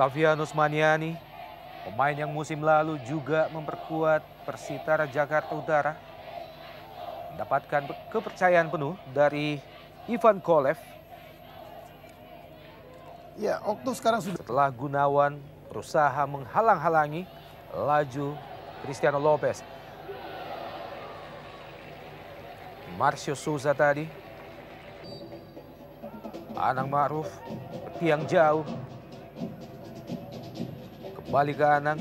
Octavianus Maniani, pemain yang musim lalu juga memperkuat Persitara Jakarta Utara, mendapatkan kepercayaan penuh dari Ivan Kolev. Ya, Okto sekarang sudah. Setelah Gunawan berusaha menghalang-halangi laju Cristiano Lopez. Marcio Souza tadi. Anang Ma'ruf bertiang jauh. Kembali ke Anang.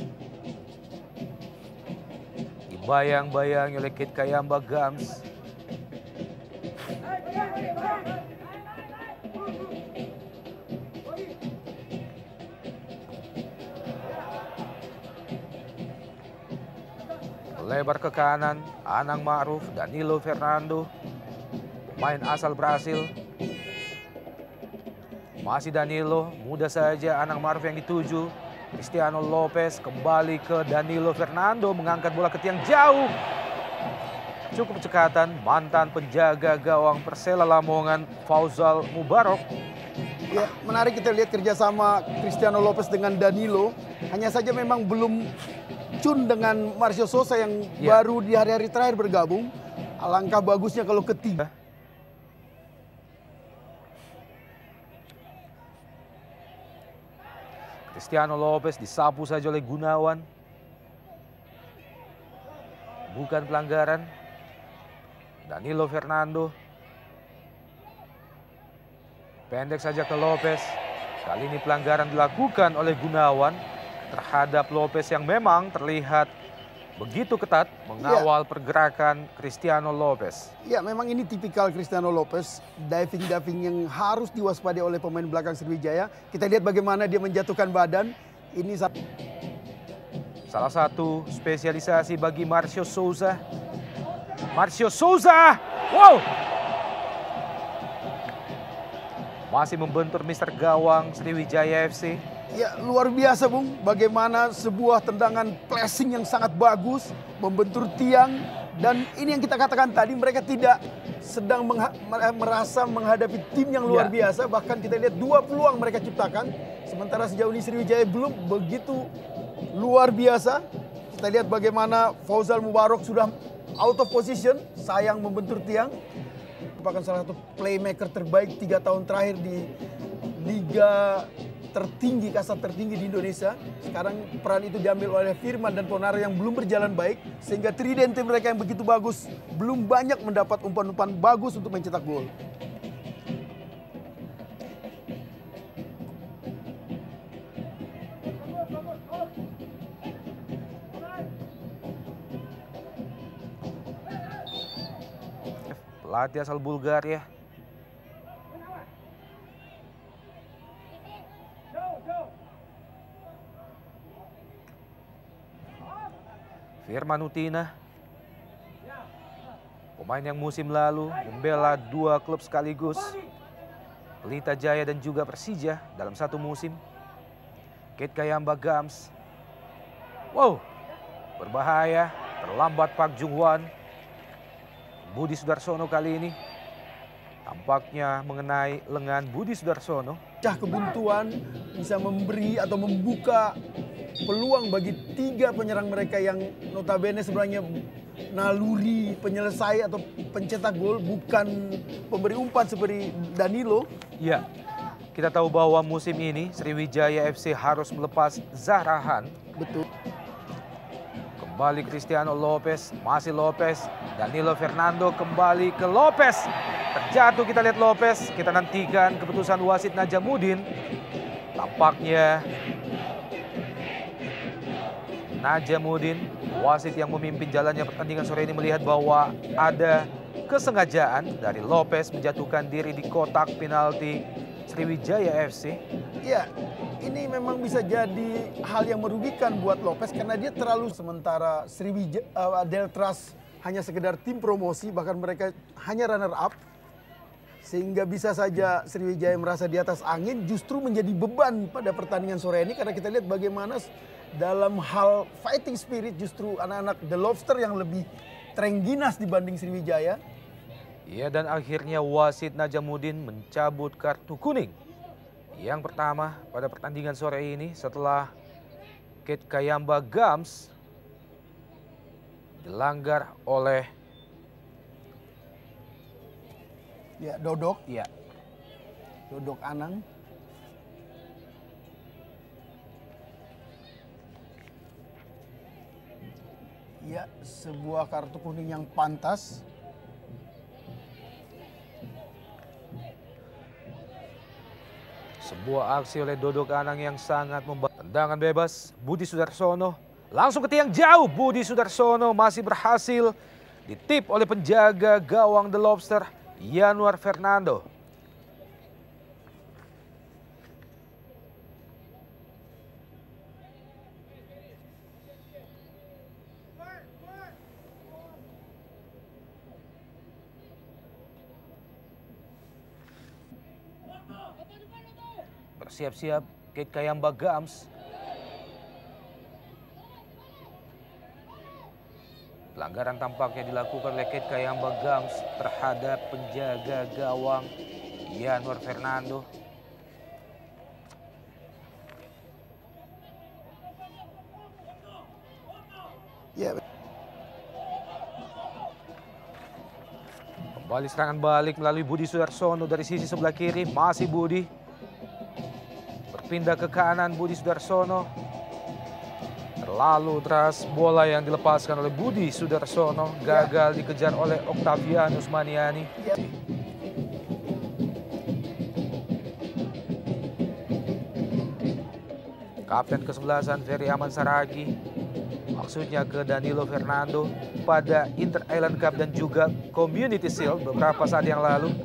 Dibayang-bayang oleh Kit Kayamba Gams. Lebar ke kanan, Anang Ma'ruf, Danilo Fernando, pemain asal Brasil. Masih Danilo, mudah saja Anang Ma'ruf yang dituju. Cristiano Lopez kembali ke Danilo Fernando, mengangkat bola ke tiang jauh. Cukup cekatan, mantan penjaga gawang Persela Lamongan, Fauzal Mubarok. Ya, menarik kita lihat kerjasama Cristiano Lopez dengan Danilo. Hanya saja memang belum cun dengan Marcio Souza yang baru di hari-hari terakhir bergabung. Alangkah bagusnya kalau ketiga. Cristiano Lopez disapu saja oleh Gunawan. Bukan pelanggaran. Danilo Fernando. Pendek saja ke Lopez. Kali ini pelanggaran dilakukan oleh Gunawan terhadap Lopez yang memang terlihat begitu ketat mengawal pergerakan Cristiano Lopez. Ya, memang ini tipikal Cristiano Lopez, diving yang harus diwaspadai oleh pemain belakang Sriwijaya. Kita lihat bagaimana dia menjatuhkan badan. Ini salah satu spesialisasi bagi Marcio Souza. Marcio Souza, wow! Masih membentur Mister Gawang Sriwijaya FC. Ya, luar biasa, Bung. Bagaimana sebuah tendangan pressing yang sangat bagus, membentur tiang. Dan ini yang kita katakan tadi, mereka tidak sedang merasa menghadapi tim yang luar biasa. Bahkan kita lihat 2 peluang mereka ciptakan. Sementara sejauh ini Sriwijaya belum begitu luar biasa. Kita lihat bagaimana Fauzal Mubarok sudah out of position, sayang membentur tiang. Merupakan salah satu playmaker terbaik 3 tahun terakhir di Liga tertinggi, kasar tertinggi di Indonesia. Sekarang peran itu diambil oleh Firman dan Ponaro yang belum berjalan baik. Sehingga tridente mereka yang begitu bagus belum banyak mendapat umpan-umpan bagus untuk mencetak gol. Pelatih asal Bulgaria. Firman Utina, pemain yang musim lalu membela 2 klub sekaligus, Pelita Jaya dan juga Persija dalam satu musim. Kit Kayamba Gams, wow, berbahaya, terlambat Park Jung Hwan. Budi Sudarsono kali ini tampaknya mengenai lengan Budi Sudarsono. Pecah kebuntuan, bisa memberi atau membuka peluang bagi 3 penyerang mereka yang notabene sebenarnya naluri penyelesai atau pencetak gol, bukan pemberi umpan seperti Danilo. Ya, kita tahu bahwa musim ini Sriwijaya FC harus melepas Zahrahan. Betul. Kembali Cristiano Lopez, masih Lopez, Danilo Fernando kembali ke Lopez. Terjatuh kita lihat Lopez, kita nantikan keputusan wasit Najamuddin. Tampaknya Najamuddin, wasit yang memimpin jalannya pertandingan sore ini, melihat bahwa ada kesengajaan dari Lopez menjatuhkan diri di kotak penalti Sriwijaya FC. Ya, ini memang bisa jadi hal yang merugikan buat Lopez karena dia terlalu, sementara Sriwijaya Deltras hanya sekedar tim promosi, bahkan mereka hanya runner up. Sehingga bisa saja Sriwijaya merasa di atas angin, justru menjadi beban pada pertandingan sore ini. Karena kita lihat bagaimana dalam hal fighting spirit justru anak-anak The Lobster yang lebih terengginas dibanding Sriwijaya. Ya, dan akhirnya wasit Najamuddin mencabut kartu kuning yang pertama pada pertandingan sore ini setelah Kate Kayamba Gams dilanggar oleh Dodok. ya Dodok Anang. Ya, sebuah kartu kuning yang pantas. Sebuah aksi oleh Dodok Anang yang sangat membaik. Tendangan bebas Budi Sudarsono. Langsung ke tiang jauh. Budi Sudarsono masih berhasil ditip oleh penjaga gawang The Lobster, Yanuar Fernando. Bersiap-siap Kate Kayamba Gams. Pelanggaran tampaknya dilakukan oleh Kate Kayamba Gams terhadap penjaga gawang Yanuar Fernando. Ya. Kembali serangan balik melalui Budi Sudarsono dari sisi sebelah kiri. Masih Budi. Berpindah ke kanan Budi Sudarsono. Terlalu deras bola yang dilepaskan oleh Budi Sudarsono. Gagal dikejar oleh Octavianus Maniani. Ya. Kapten kesebelasan Ferry Aman Saragi. Maksudnya ke Danilo Fernando pada Inter Island Cup dan juga Community Shield beberapa saat yang lalu.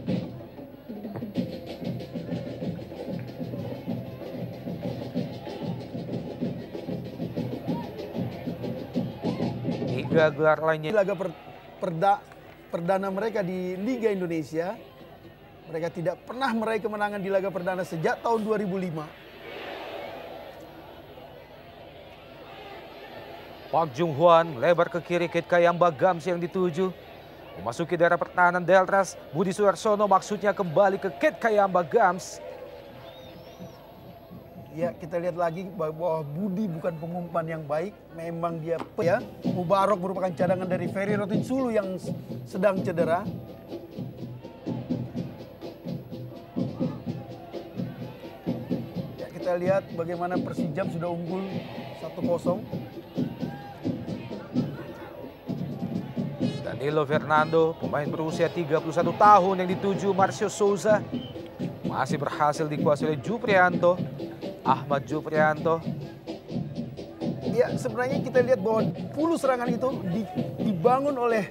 Hingga gelar lainnya. Laga perdana mereka di Liga Indonesia. Mereka tidak pernah meraih kemenangan di laga perdana sejak tahun 2005. Park Jung Hwan lebar ke kiri, Kate Kayamba Gams yang dituju. Memasuki daerah pertahanan Deltras, Budi Sudarsono maksudnya kembali ke Kate Kayamba Gams. Ya, kita lihat lagi bahwa Budi bukan pengumpan yang baik. Memang dia ya. Mubarok merupakan cadangan dari Ferry Rotinsulu yang sedang cedera. Ya, kita lihat bagaimana Persijam sudah unggul 1-0. Danilo Fernando, pemain berusia 31 tahun yang dituju Marcio Souza, masih berhasil dikuasai oleh Juprianto, Ahmad Juprianto. Ya, sebenarnya kita lihat bahwa 10 serangan itu dibangun oleh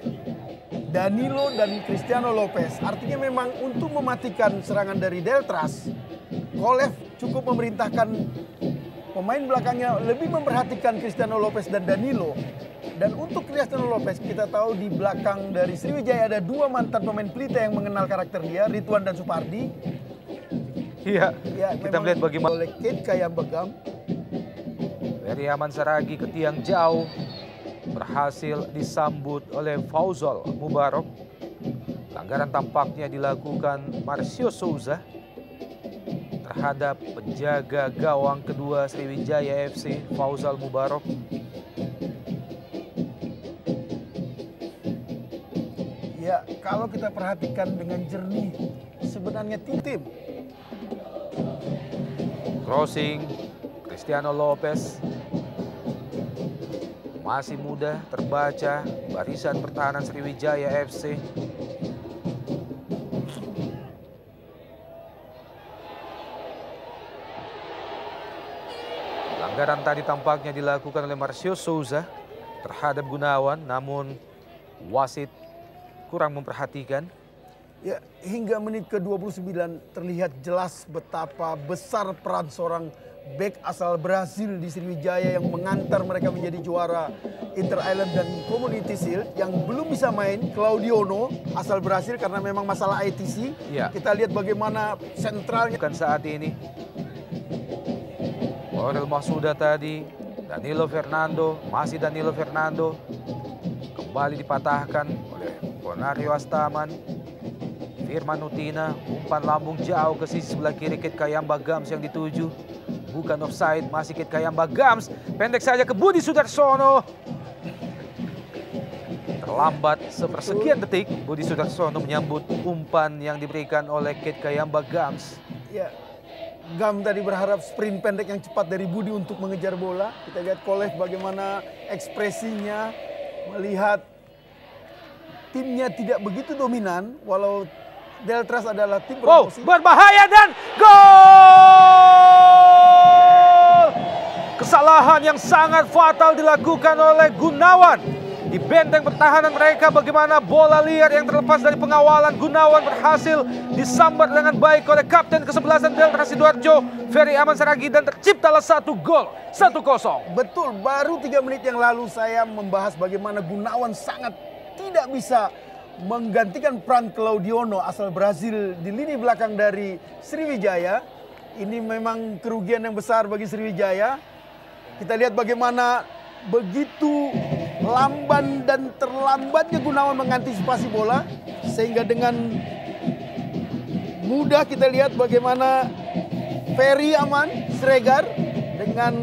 Danilo dan Cristiano Lopez. Artinya memang untuk mematikan serangan dari Deltras, Kolev cukup memerintahkan pemain belakangnya lebih memperhatikan Cristiano Lopez dan Danilo. Dan untuk Cristiano Lopez, kita tahu di belakang dari Sriwijaya ada 2 mantan pemain Pelita yang mengenal karakter dia, Ridwan dan Supardi. Iya, kita melihat bagaimana oleh Kate Kayamba Gams. Ferry Aman Saragi ke tiang jauh, berhasil disambut oleh Fauzol Mubarok. Pelanggaran tampaknya dilakukan Marcio Souza terhadap penjaga gawang kedua Sriwijaya FC, Fauzol Mubarok. Ya, kalau kita perhatikan dengan jernih, sebenarnya tim. Crossing, Cristiano Lopez. Masih muda, terbaca, barisan pertahanan Sriwijaya FC. Pelanggaran tadi tampaknya dilakukan oleh Marcio Souza terhadap Gunawan, namun wasit kurang memperhatikan. Ya, hingga menit ke-29 terlihat jelas betapa besar peran seorang bek asal Brasil di Sriwijaya yang mengantar mereka menjadi juara Inter Island dan Community Shield. Yang belum bisa main, Claudiono asal Brasil karena memang masalah ITC. Ya. Kita lihat bagaimana sentralnya. Bukan saat ini. Aurel Mahsuda tadi, Danilo Fernando, masih Danilo Fernando. Kembali dipatahkan oleh Bonario Astaman. Firman Utina umpan lambung jauh ke sisi sebelah kiri Kit Kayamba Gams yang dituju. Bukan offside, masih Kit Kayamba Gams. Pendek saja ke Budi Sudarsono. Terlambat sepersekian detik, Budi Sudarsono menyambut umpan yang diberikan oleh Kit Kayamba Gams. Ya, Gam tadi berharap sprint pendek yang cepat dari Budi untuk mengejar bola. Kita lihat Kolev bagaimana ekspresinya melihat timnya tidak begitu dominan, walau Deltras adalah tim promosi. Berbahaya dan gol! Kesalahan yang sangat fatal dilakukan oleh Gunawan. Di benteng pertahanan mereka, bagaimana bola liar yang terlepas dari pengawalan Gunawan berhasil disambar dengan baik oleh kapten ke-11 Deltras Sidoarjo, Ferry Aman Saragi, dan terciptalah 1 gol, 1-0. Betul, baru 3 menit yang lalu saya membahas bagaimana Gunawan sangat tidak bisa menggantikan peran Claudiono asal Brazil di lini belakang dari Sriwijaya. Ini memang kerugian yang besar bagi Sriwijaya. Kita lihat bagaimana begitu lamban dan terlambatnya Gunawan mengantisipasi bola, sehingga dengan mudah kita lihat bagaimana Ferry Aman Sregar dengan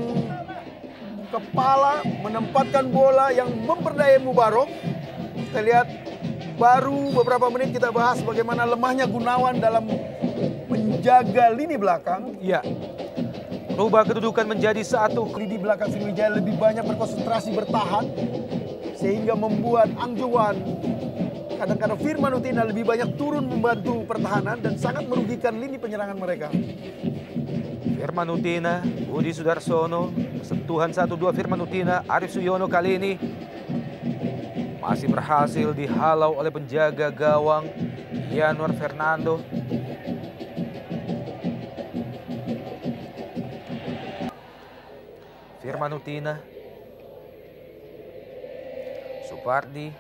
kepala menempatkan bola yang memperdaya Mubarok. Kita lihat baru beberapa menit kita bahas bagaimana lemahnya Gunawan dalam menjaga lini belakang. Ya. Rubah kedudukan menjadi 1. Lini belakang Sriwijaya lebih banyak berkonsentrasi bertahan, sehingga membuat Angjuwan, kadang-kadang Firman Utina lebih banyak turun membantu pertahanan dan sangat merugikan lini penyerangan mereka. Firman Utina, Budi Sudarsono, sentuhan 1-2 Firman Utina, Arif Suyono kali ini masih berhasil dihalau oleh penjaga gawang Yanuar Fernando. Firman Utina, Supardi,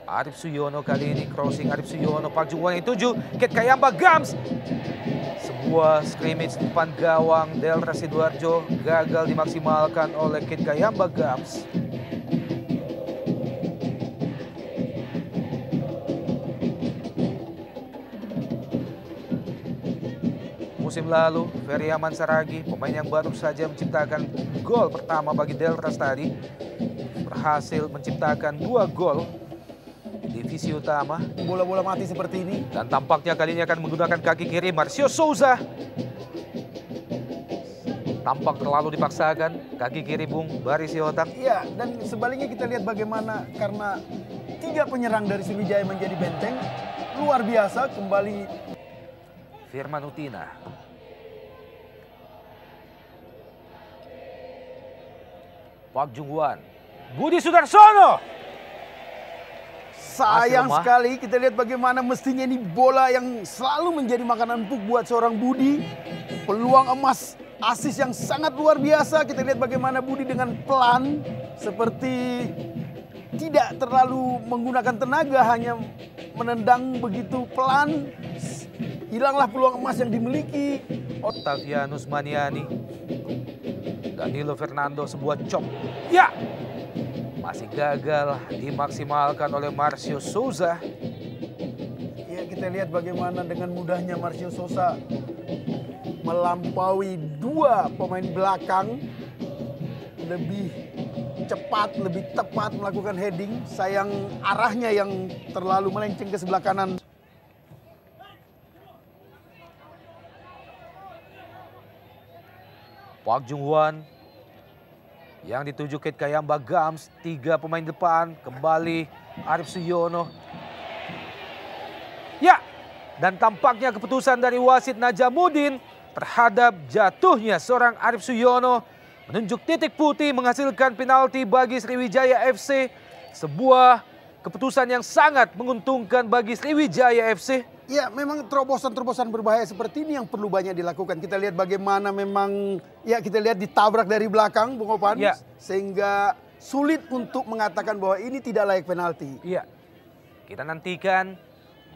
Arif Suyono kali ini crossing Arif Suyono, Pak Jungwan yang tuju, Kit Kayamba Gams. Sebuah scrimmage di depan gawang Deltras Sidoarjo gagal dimaksimalkan oleh Kit Kayamba Gams. Musim lalu, Ferry Aman Saragi, pemain yang baru saja menciptakan gol pertama bagi Deltras tadi, berhasil menciptakan 2 gol di divisi utama. Bola-bola mati seperti ini. Dan tampaknya kali ini akan menggunakan kaki kiri Marcio Souza. Tampak terlalu dipaksakan, kaki kiri Bung Bari Sihotak. Iya, dan sebaliknya kita lihat bagaimana karena 3 penyerang dari Sriwijaya menjadi benteng, luar biasa kembali. Firman Utina. Pak Jungwan. Budi Sudarsono. Sayang sekali kita lihat bagaimana mestinya ini bola yang selalu menjadi makanan empuk buat seorang Budi. Peluang emas, asis yang sangat luar biasa. Kita lihat bagaimana Budi dengan pelan, seperti tidak terlalu menggunakan tenaga, hanya menendang begitu pelan. Hilanglah peluang emas yang dimiliki. Octavianus Maniani. Danilo Fernando, sebuah chop. Ya! Masih gagal dimaksimalkan oleh Marcio Souza. Ya, kita lihat bagaimana dengan mudahnya Marcio Souza melampaui 2 pemain belakang. Lebih cepat, lebih tepat melakukan heading. Sayang arahnya yang terlalu melenceng ke sebelah kanan. Pak Jungwan yang dituju Kit Kayamba Gams, 3 pemain depan, kembali Arif Suyono. Ya, dan tampaknya keputusan dari wasit Najamuddin terhadap jatuhnya seorang Arif Suyono menunjuk titik putih menghasilkan penalti bagi Sriwijaya FC. Sebuah keputusan yang sangat menguntungkan bagi Sriwijaya FC. Ya, memang terobosan-terobosan berbahaya seperti ini yang perlu banyak dilakukan. Kita lihat bagaimana memang, ya kita lihat ditabrak dari belakang, Bung Opan. Ya. Sehingga sulit untuk mengatakan bahwa ini tidak layak penalti. Iya, kita nantikan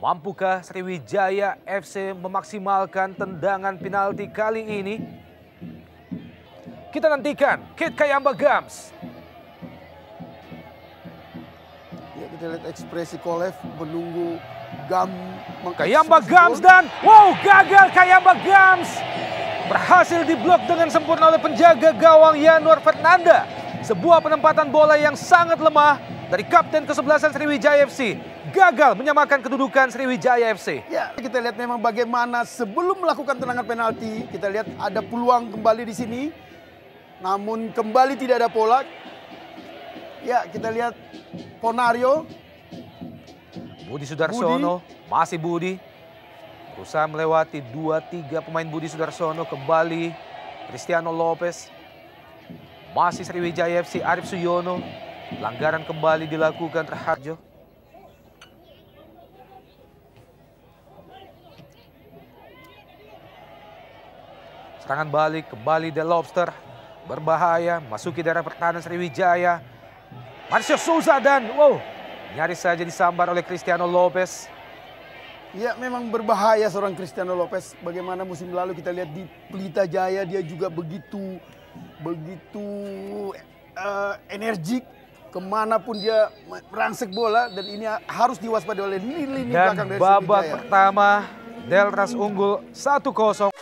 mampukah Sriwijaya FC memaksimalkan tendangan penalti kali ini. Kita nantikan Kit Kayamba Gams. Ya, kita lihat ekspresi Kolev menunggu Gam. Kayamba Gams dan wow, gagal Kayamba Gams. Berhasil diblok dengan sempurna oleh penjaga gawang Yanuar Fernanda. Sebuah penempatan bola yang sangat lemah dari kapten kesebelasan Sriwijaya FC. Gagal menyamakan kedudukan Sriwijaya FC. Ya, kita lihat memang bagaimana sebelum melakukan tendangan penalti, kita lihat ada peluang kembali di sini. Namun kembali tidak ada pola. Ya, kita lihat Ponario. Budi Sudarsono, masih Budi. Berusaha melewati 2-3 pemain Budi Sudarsono, kembali Cristiano Lopez. Masih Sriwijaya FC, Arif Suyono. Pelanggaran kembali dilakukan terhadap serangan balik, kembali The Lobster. Berbahaya, masuki daerah pertahanan Sriwijaya. Marcio Souza dan wow, nyaris saja disambar oleh Cristiano Lopez. Ya, memang berbahaya seorang Cristiano Lopez. Bagaimana musim lalu kita lihat di Pelita Jaya, dia juga begitu energik. Kemanapun dia merangsek bola, dan ini harus diwaspadai oleh lini belakang dari Dan babak Sriwijaya. pertama Delras unggul 1-0.